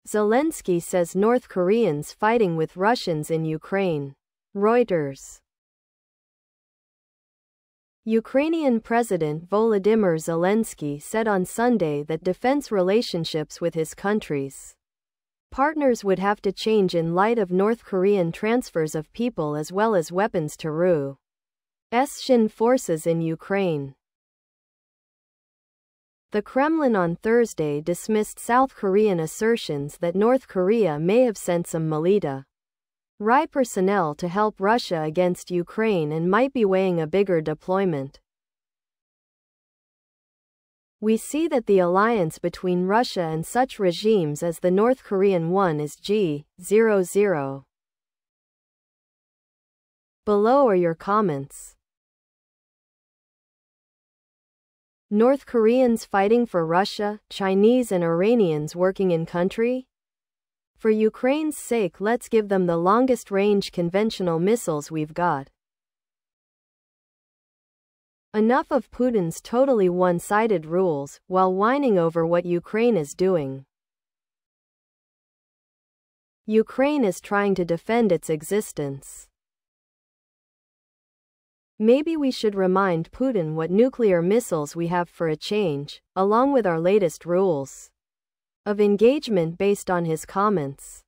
Zelenskyy says North Koreans fighting with Russians in Ukraine. Reuters. Ukrainian President Volodymyr Zelenskyy said on Sunday that defense relationships with his country's partners would have to change in light of North Korean transfers of people as well as weapons to Russian forces in Ukraine. The Kremlin on Thursday dismissed South Korean assertions that North Korea may have sent some military personnel to help Russia against Ukraine and might be weighing a bigger deployment. We see that the alliance between Russia and such regimes as the North Korean one is G00. Below are your comments. North Koreans fighting for Russia, Chinese and Iranians working in country? For Ukraine's sake, let's give them the longest range conventional missiles we've got. Enough of Putin's totally one-sided rules, while whining over what Ukraine is doing. Ukraine is trying to defend its existence. Maybe we should remind Putin what nuclear missiles we have for a change, along with our latest rules of engagement based on his comments.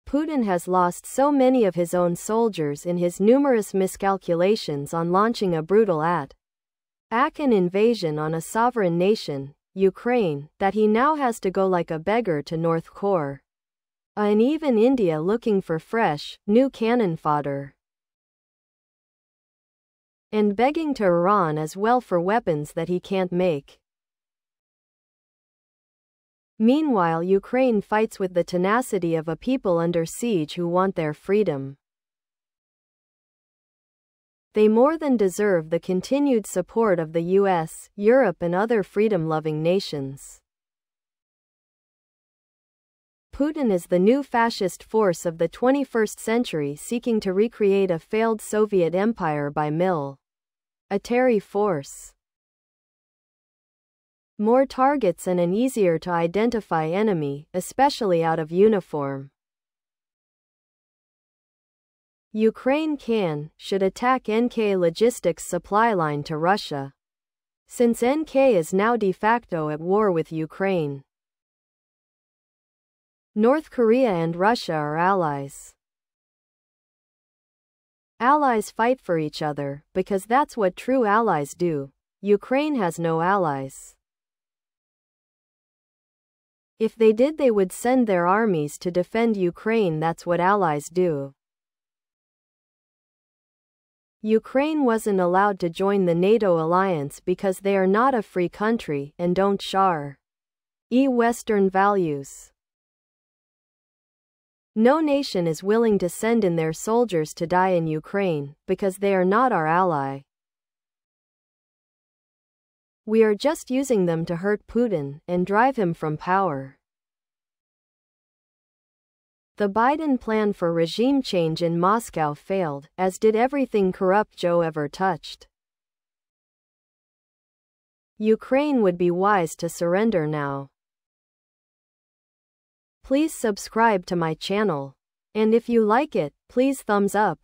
Putin has lost so many of his own soldiers in his numerous miscalculations on launching a brutal an invasion on a sovereign nation, Ukraine, that he now has to go like a beggar to North Korea and even India looking for fresh, new cannon fodder. And begging to Iran as well for weapons that he can't make. Meanwhile, Ukraine fights with the tenacity of a people under siege who want their freedom. They more than deserve the continued support of the US, Europe and other freedom-loving nations. Putin is the new fascist force of the 21st century seeking to recreate a failed Soviet empire by military force. More targets and an easier to identify enemy, especially out of uniform. Ukraine should attack NK Logistics supply line to Russia, since NK is now de facto at war with Ukraine. North Korea and Russia are allies. Allies fight for each other, because that's what true allies do. Ukraine has no allies. If they did, they would send their armies to defend Ukraine. That's what allies do. Ukraine wasn't allowed to join the NATO alliance because they are not a free country and don't share Western values. No nation is willing to send in their soldiers to die in Ukraine, because they are not our ally. We are just using them to hurt Putin and drive him from power. The Biden plan for regime change in Moscow failed, as did everything corrupt Joe ever touched. Ukraine would be wise to surrender now. Please subscribe to my channel. And if you like it, please thumbs up.